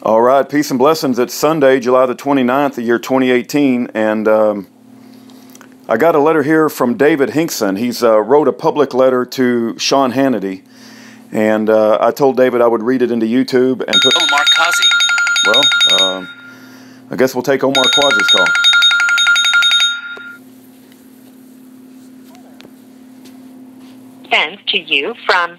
All right, peace and blessings. It's Sunday, July the 29th, the year 2018, and I got a letter here from David Hinkson. He's wrote a public letter to Sean Hannity, and I told David I would read it into YouTube and put... Omar Qazi. Well, I guess we'll take Omar Qazi's call. Sent to you from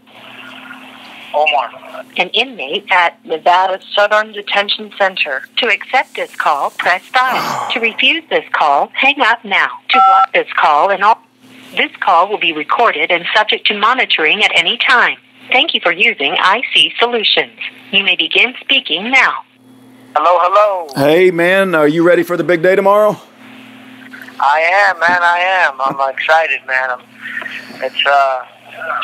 Omar, an inmate at Nevada Southern Detention Center. To accept this call, press 5. To refuse this call, hang up now. To block this call and all... This call will be recorded and subject to monitoring at any time. Thank you for using IC Solutions. You may begin speaking now. hello, hello. Hey, man, are you ready for the big day tomorrow? I am, man. I am. I'm excited, man. It's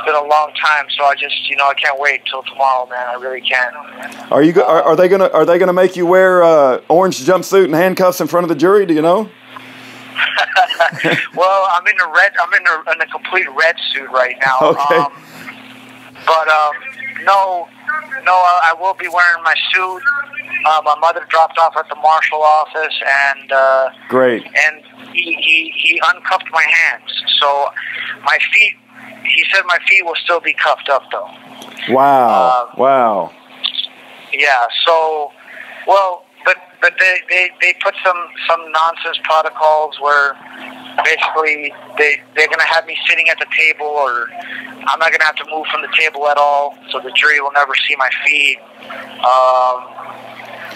been a long time, so I just, I can't wait till tomorrow, man. I really can't. Are you? Are they gonna make you wear orange jumpsuit and handcuffs in front of the jury? Do you know? Well, I'm in a red. I'm in a complete red suit right now. Okay. No, I will be wearing my suit. My mother dropped off at the marshal office, and Great. And he uncuffed my hands, so my feet. He said my feet will still be cuffed up, though. Wow. Wow. Yeah. So, well, but they put some nonsense protocols where basically they're gonna have me sitting at the table, or I'm not gonna have to move from the table at all, so the jury will never see my feet.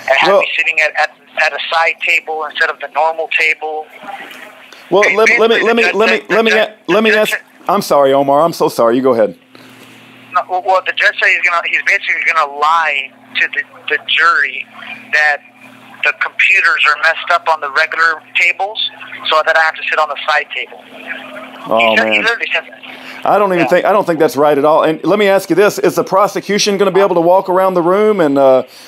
And have me sitting at a side table instead of the normal table. Well, let me ask. I'm sorry, Omar. I'm so sorry. You go ahead. No, well, the judge said he's basically gonna lie to the jury that the computers are messed up on the regular tables, so that I have to sit on the side table. Oh, man. He literally said that. I don't think that's right at all. And let me ask you this: is the prosecution going to be able to walk around the room, and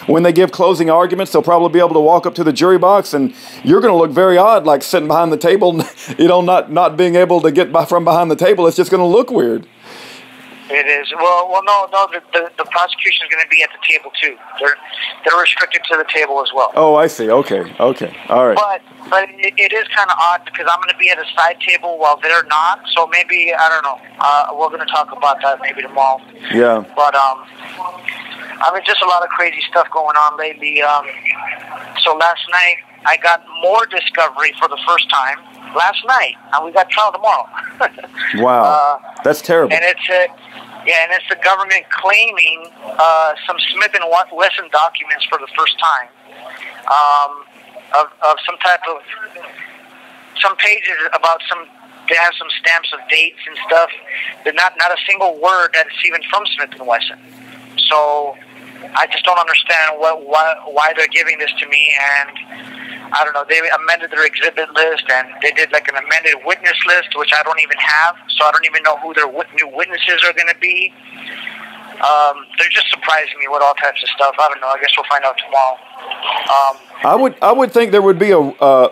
when they give closing arguments, they'll probably be able to walk up to the jury box, and you're going to look very odd, like sitting behind the table, not being able to get from behind the table. It's just going to look weird. It is. Well, no. The prosecution is going to be at the table too. They're restricted to the table as well. Oh, I see. Okay. All right. But it is kind of odd because I'm going to be at a side table while they're not. So maybe, I don't know. We're going to talk about that maybe tomorrow. Yeah. But just a lot of crazy stuff going on lately. So last night I got more discovery for the first time. Last night, and we got trial tomorrow. Wow, that's terrible. And it's the government claiming some Smith and Wesson documents for the first time of some pages about they have some stamps of dates and stuff, but not a single word that's even from Smith and Wesson. So I just don't understand why they're giving this to me. And I don't know, they amended their exhibit list, and they did like an amended witness list, which I don't even have, so I don't even know who their new witnesses are going to be. They're just surprising me with all types of stuff. I don't know, I guess we'll find out tomorrow. I would think there would be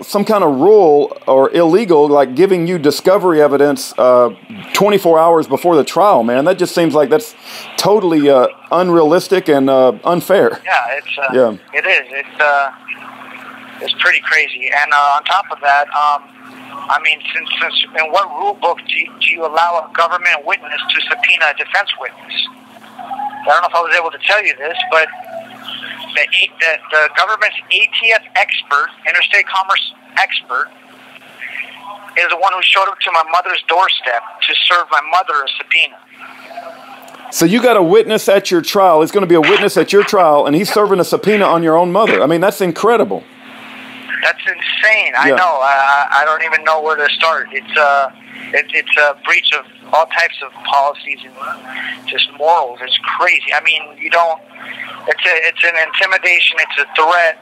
some kind of rule or illegal, like giving you discovery evidence 24 hours before the trial, man. That just seems like that's totally unrealistic and unfair. Yeah, it is. It's pretty crazy. And on top of that, since in what rule book do you allow a government witness to subpoena a defense witness? I don't know if I was able to tell you this, but the government's ATF expert, interstate commerce expert, is the one who showed up to my mother's doorstep to serve my mother a subpoena. So you got a witness at your trial. He's going to be a witness at your trial, and he's serving a subpoena on your own mother. I mean, that's incredible. That's insane. I know. I don't even know where to start. It's a breach of all types of policies and just morals. It's crazy. I mean, you don't. It's an intimidation. It's a threat.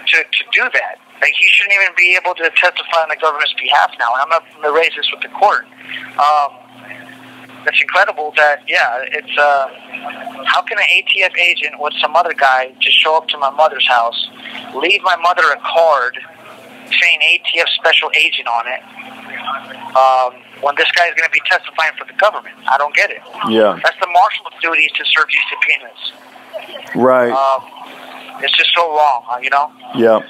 To do that. Like, he shouldn't even be able to testify on the government's behalf now. And I'm not going to raise this with the court. It's incredible that, it's, how can an ATF agent with some other guy just show up to my mother's house, leave my mother a card saying ATF special agent on it, when this guy is going to be testifying for the government? I don't get it. Yeah. That's the marshal's duty, to serve these subpoenas. Right. It's just so wrong, you know? Yeah.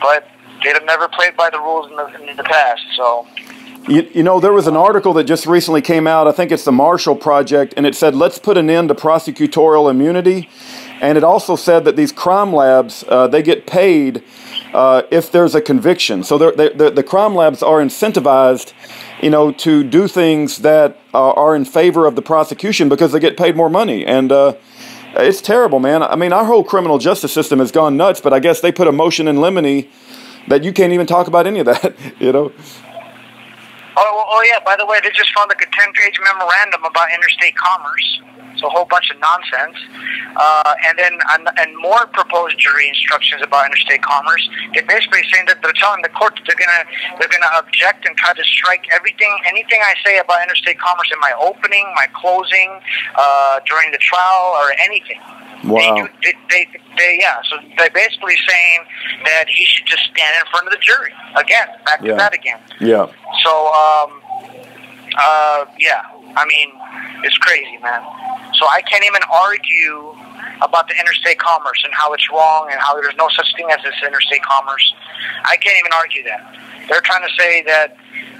But they've never played by the rules in the past, so... You know, there was an article that just recently came out, I think it's the Marshall Project, and it said, let's put an end to prosecutorial immunity. And it also said that these crime labs, they get paid if there's a conviction. So the crime labs are incentivized, you know, to do things that are in favor of the prosecution because they get paid more money. And it's terrible, man. I mean, our whole criminal justice system has gone nuts, but I guess they put a motion in limine that you can't even talk about any of that, you know? Oh, yeah, by the way, they just found like a 10-page memorandum about interstate commerce. It's a whole bunch of nonsense. And more proposed jury instructions about interstate commerce. They're basically saying that they're telling the court that they're gonna object and try to strike anything I say about interstate commerce in my opening, my closing, during the trial, or anything. Wow. So they're basically saying that he should just stand in front of the jury again, back to that again. Yeah. So, I mean, it's crazy, man. So I can't even argue about the interstate commerce and how it's wrong and how there's no such thing as this interstate commerce. I can't even argue that. They're trying to say that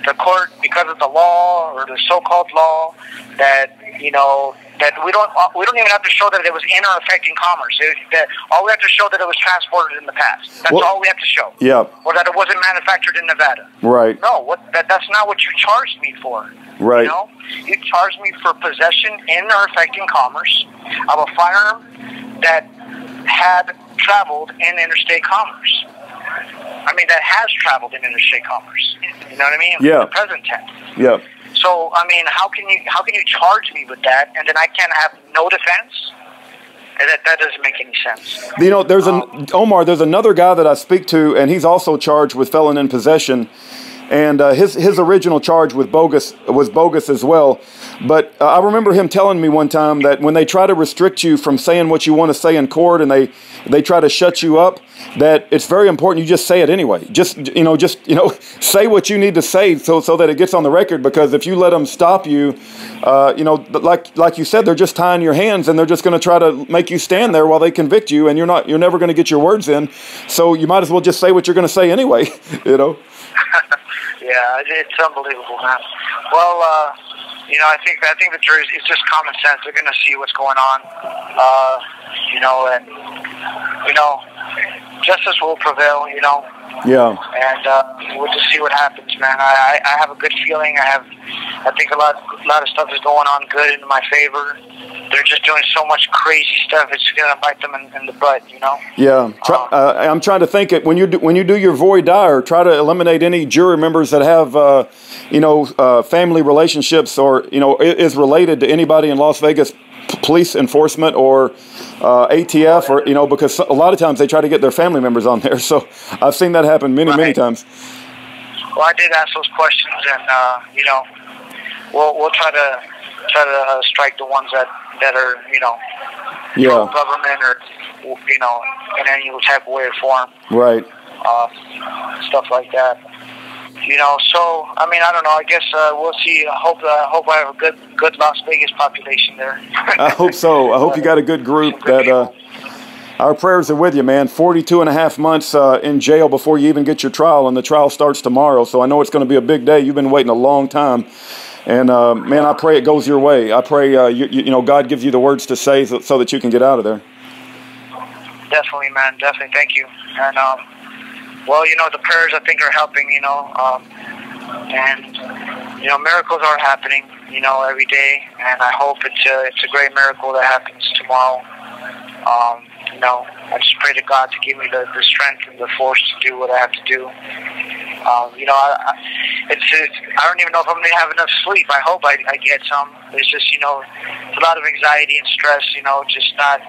the court, because of the law or the so-called law, that, you know, that we don't even have to show that it was in or affecting commerce. That all we have to show that it was transported in the past. That's all we have to show. Yeah. Or that it wasn't manufactured in Nevada. Right. No, that's not what you charged me for. Right. You know, you charged me for possession in or affecting commerce of a firearm that had traveled in interstate commerce. I mean, that has traveled in interstate commerce. You know what I mean? Yeah. The present tense. Yeah. So, I mean, how can you charge me with that, and then I can't have no defense? That doesn't make any sense. You know, Omar, there's another guy that I speak to, and he's also charged with felon in possession. And his original charge was bogus as well. But I remember him telling me one time that when they try to restrict you from saying what you want to say in court, and they try to shut you up, that it's very important you just say it anyway. Just say what you need to say so that it gets on the record. Because if you let them stop you, like you said, they're just tying your hands, and they're just going to try to make you stand there while they convict you, and you're never going to get your words in. So you might as well just say what you're going to say anyway. You know. Yeah, it's unbelievable, man. Well, I think the jury, it's just common sense. They're going to see what's going on, justice will prevail, you know. Yeah. And we'll just see what happens, man. I have a good feeling. I think a lot of stuff is going on good in my favor. They're just doing so much crazy stuff. It's going to bite them in the butt, you know. Yeah. I'm trying to think it when you do your voir dire, try to eliminate any jury members that have family relationships or is related to anybody in Las Vegas police enforcement or ATF or because a lot of times they try to get their family members on there. So I've seen that happen many times. Well, I did ask those questions, and we'll try to strike the ones that are pro-government or in any type of way or form. Right. Stuff like that. So I mean, I don't know. I guess we'll see. I hope I have a good Las Vegas population there. I hope so. I hope you got a good group. Our prayers are with you, man. 42 and a half months in jail before you even get your trial, and the trial starts tomorrow. So I know it's going to be a big day. You've been waiting a long time. And, man, I pray it goes your way. I pray, God gives you the words to say so that you can get out of there. Definitely, man. Definitely. Thank you. And, the prayers, I think, are helping, and, miracles are happening, every day. And I hope it's a great miracle that happens tomorrow. I just pray to God to give me the strength and the force to do what I have to do. I don't even know if I'm going to have enough sleep. I hope I get some. It's just, it's a lot of anxiety and stress, just not,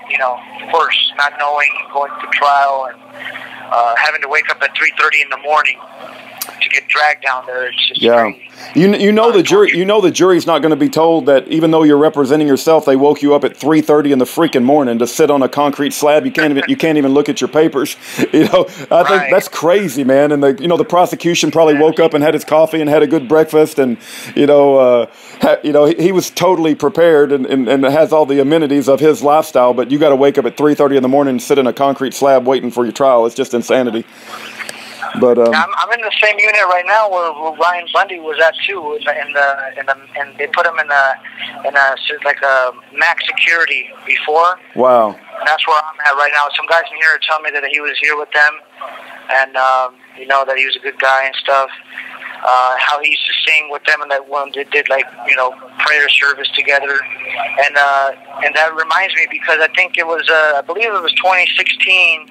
first, not knowing, going to trial, and having to wake up at 3:30 in the morning to to get dragged down there. It's just yeah. crazy. You know the jury's not going to be told that even though you're representing yourself, they woke you up at 3:30 in the freaking morning to sit on a concrete slab. You can't even look at your papers. I think that's crazy, man. And the prosecution probably woke up and had his coffee and had a good breakfast, and he was totally prepared and has all the amenities of his lifestyle. But you got to wake up at 3:30 in the morning and sit in a concrete slab waiting for your trial. It's just insanity. But I'm in the same unit right now where Ryan Bundy was at too, and they put him in a max security before. Wow. And that's where I'm at right now. Some guys in here are telling me that he was here with them, and that he was a good guy and stuff. How he used to sing with them, and that one they did prayer service together, and that reminds me because I think it was I believe it was 2016.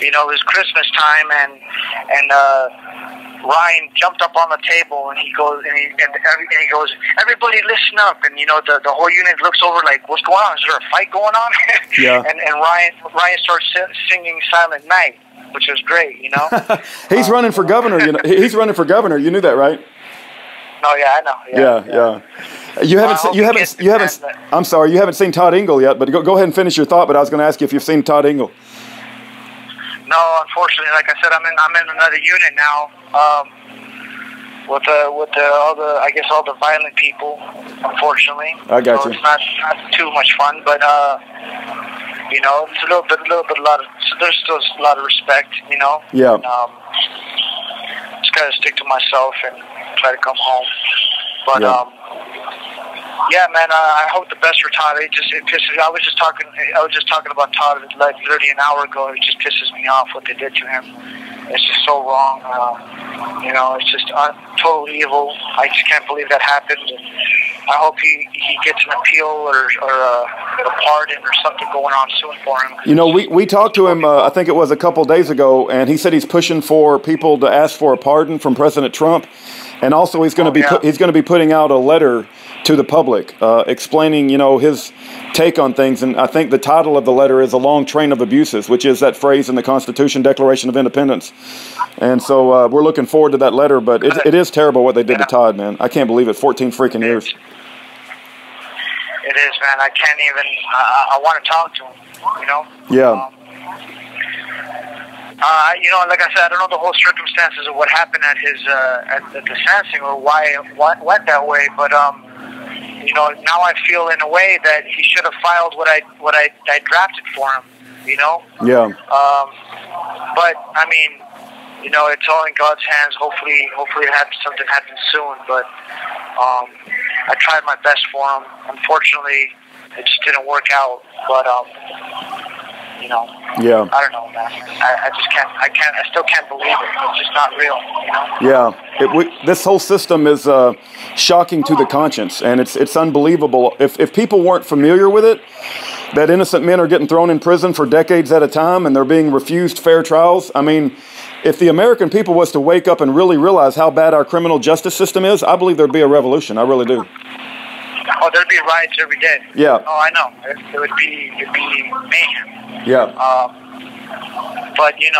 It was Christmas time, and Ryan jumped up on the table, and he goes, everybody listen up, and the whole unit looks over like, what's going on? Is there a fight going on? Yeah. and Ryan starts singing Silent Night, which was great, He's running for governor. He's running for governor. You knew that, right? Oh yeah, I know. Yeah. You haven't. I'm sorry, you haven't seen Todd Engel yet. But go ahead and finish your thought. But I was going to ask you if you've seen Todd Engel. No, unfortunately, like I said, I'm in another unit now. With all the violent people. Unfortunately, I got you. It's not too much fun, but it's a little bit, so there's still a lot of respect, Yeah. Just gotta stick to myself and try to come home. But yeah, man, I hope the best for Todd. It pisses. I was just talking about Todd like literally an hour ago. It just pisses me off what they did to him. It's just so wrong. It's just total evil. I just can't believe that happened. And I hope he gets an appeal or a pardon or something going on soon for him. We talked to him, I think it was a couple days ago, and he said he's pushing for people to ask for a pardon from President Trump. And also he's going to be putting out a letter to the public explaining, his take on things. And I think the title of the letter is A Long Train of Abuses, which is that phrase in the Constitution, Declaration of Independence. And so we're looking forward to that letter. But it is terrible what they did to Todd, man. I can't believe it. 14 freaking years. It is, man. I can't even. I want to talk to him. Yeah. Like I said, I don't know the whole circumstances of what happened at his at the sentencing or why it went that way, but now I feel in a way that he should have filed what I drafted for him. Yeah. But I mean, it's all in God's hands. Hopefully, something happens soon. But I tried my best for him. Unfortunately, it just didn't work out. But yeah. I don't know, man. I still can't believe it. It's just not real, Yeah. This whole system is shocking to the conscience, and it's unbelievable. If people weren't familiar with it, that innocent men are getting thrown in prison for decades at a time, and they're being refused fair trials. I mean, if the American people was to wake up and really realize how bad our criminal justice system is, I believe there'd be a revolution. I really do. Oh, there'd be riots every day. Yeah. Oh, I know. It would be mayhem. Yeah. But the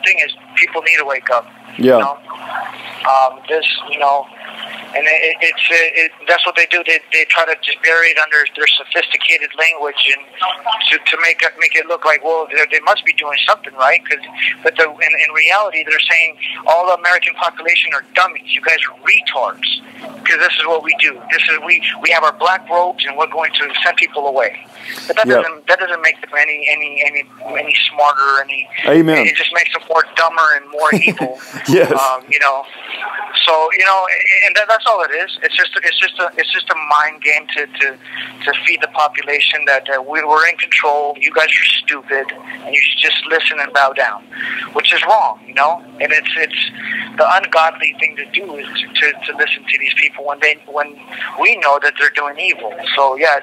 thing is, people need to wake up. Yeah. And that's what they do. They try to just bury it under their sophisticated language and to make it look like, well, they must be doing something right. But in reality, they're saying all the American population are dummies. You guys are retards. Because this is what we do. We have our black robes and we're going to send people away. But that doesn't make them any smarter. Amen. It just makes them more dumber and more evil. Yes. So and that's all it is. It's just a mind game to feed the population that we're in control. You guys are stupid, and you should just listen and bow down, which is wrong, And it's the ungodly thing to do is to listen to these people when we know that they're doing evil. So yeah,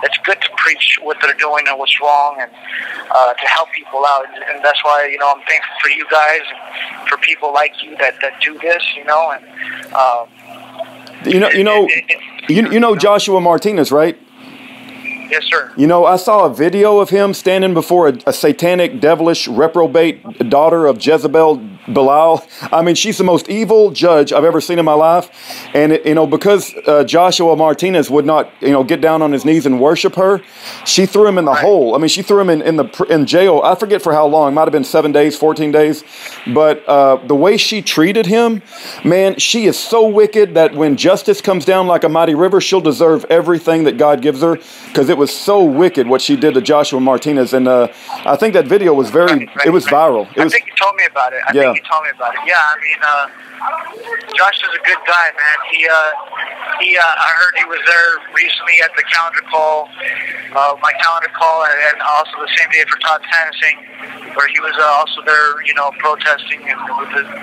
it's good to preach what they're doing and what's wrong, and to help people out. And that's why I'm thankful for you guys and for people like you that do this, and you know Joshua Martinez, right? Yes, sir. You know, I saw a video of him standing before a satanic, devilish, reprobate daughter of Jezebel, Belial. I mean, she's the most evil judge I've ever seen in my life. And, because Joshua Martinez would not, get down on his knees and worship her, she threw him in the hole. I mean, she threw him in jail. I forget for how long. It might have been 7 days, 14 days. But the way she treated him, man, she is so wicked that when justice comes down like a mighty river, she'll deserve everything that God gives her, because it was so wicked what she did to Joshua Martinez. And I think that video was it was viral. I think you told me about it. I think you told me about it. Yeah, I mean, Josh is a good guy, man. I heard he was there recently at the calendar call, my calendar call, and also the same day for Todd sentencing, where he was also there, protesting and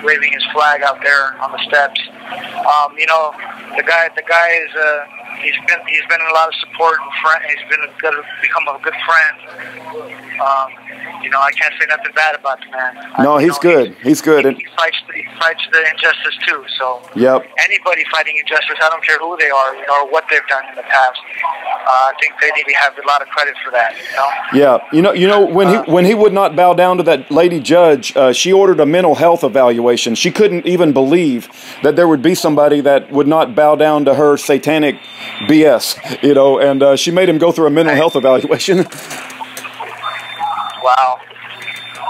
waving his flag out there on the steps. The guy is he's been in a lot of support and he's become a good friend. I can't say nothing bad about the man. No, he's good. He's good. He fights the injustice too. So yep. Anybody fighting injustice, I don't care who they are, or what they've done in the past. I think they need to have a lot of credit for that. Yeah. When he would not bow down to that lady judge, she ordered a mental health evaluation. She couldn't even believe that there would be somebody that would not bow down to her satanic BS. And she made him go through a mental health evaluation. Wow.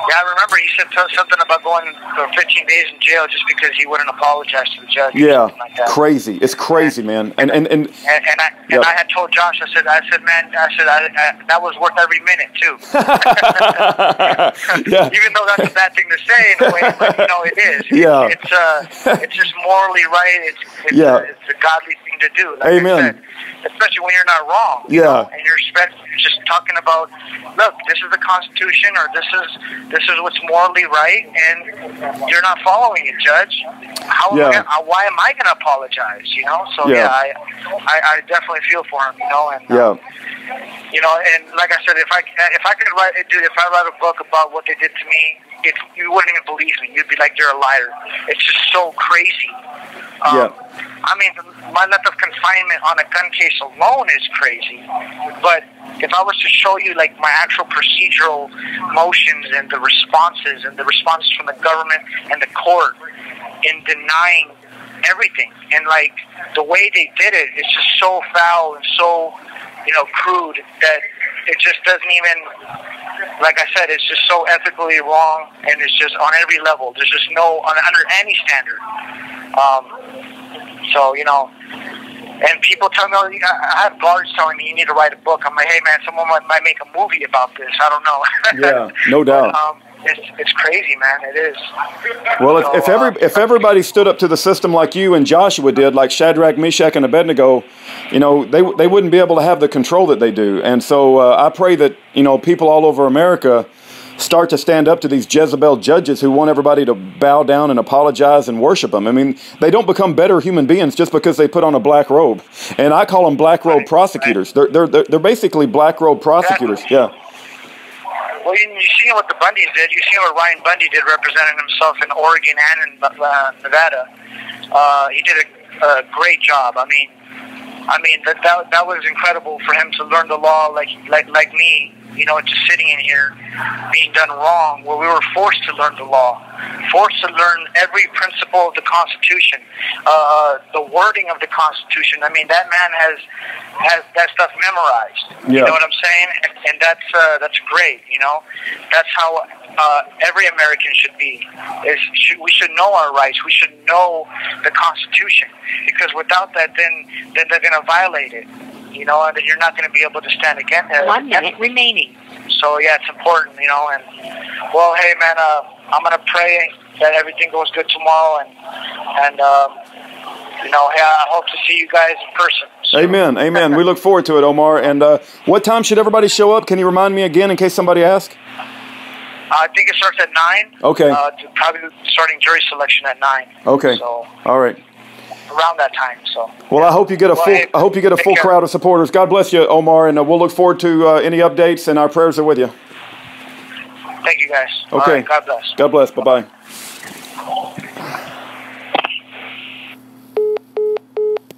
Yeah, I remember he said something about going for 15 days in jail just because he wouldn't apologize to the judge. Yeah, like that. Crazy. It's crazy, man. And I had told Josh, I said, man, that was worth every minute too. Yeah. Even though that's a bad thing to say in a way, but it is. Yeah. It's just morally right. It's a godly thing to do. Like Amen. I said, especially when you're not wrong. Yeah. And you're just talking about, look, this is the Constitution, or this is what's morally right, and you're not following it, Judge. Why am I going to apologize? So I definitely feel for him. And and like I said, if I write a book about what they did to me, you wouldn't even believe me. You'd be like, you're a liar. It's just so crazy. I mean, my length of confinement on a gun case alone is crazy. But if I was to show you like my actual procedural motions and the responses from the government and the court in denying everything, and like the way they did it, it's just so foul and so crude that it just doesn't even, like I said, it's just so ethically wrong, and it's just on every level. There's just under any standard. And people tell me, I have guards telling me you need to write a book. I'm like, hey man, someone might make a movie about this. I don't know. Yeah, no doubt. But, it's crazy, man. It is. Well, if everybody stood up to the system like you and Joshua did, like Shadrach, Meshach, and Abednego, they wouldn't be able to have the control that they do. And so I pray that people all over America start to stand up to these Jezebel judges who want everybody to bow down and apologize and worship them. I mean, they don't become better human beings just because they put on a black robe. And I call them black robe prosecutors. They're basically black robe prosecutors. Yeah. Well, you see what the Bundys did. You see what Ryan Bundy did, representing himself in Oregon and in Nevada. He did a great job. I mean that was incredible for him to learn the law like me. Just sitting in here being done wrong, where we were forced to learn the law, forced to learn every principle of the Constitution, the wording of the Constitution. I mean, that man has that stuff memorized. Yeah. You know what I'm saying? And that's great. That's how every American should be. We should know our rights. We should know the Constitution, because without that, then they're going to violate it. And you're not going to be able to stand against it. 1 minute remaining. So, yeah, it's important, and, well, hey, man, I'm going to pray that everything goes good tomorrow, and hey, I hope to see you guys in person. So. Amen. We look forward to it, Omar. And what time should everybody show up? Can you remind me again in case somebody asks? I think it starts at 9. Okay. Probably starting jury selection at 9. Okay. So, all right. Around that time. So. Well, I hope you get a full crowd of supporters. God bless you, Omar, and we'll look forward to any updates, and our prayers are with you. Thank you, guys. Okay. All right, God bless. God bless. Bye-bye.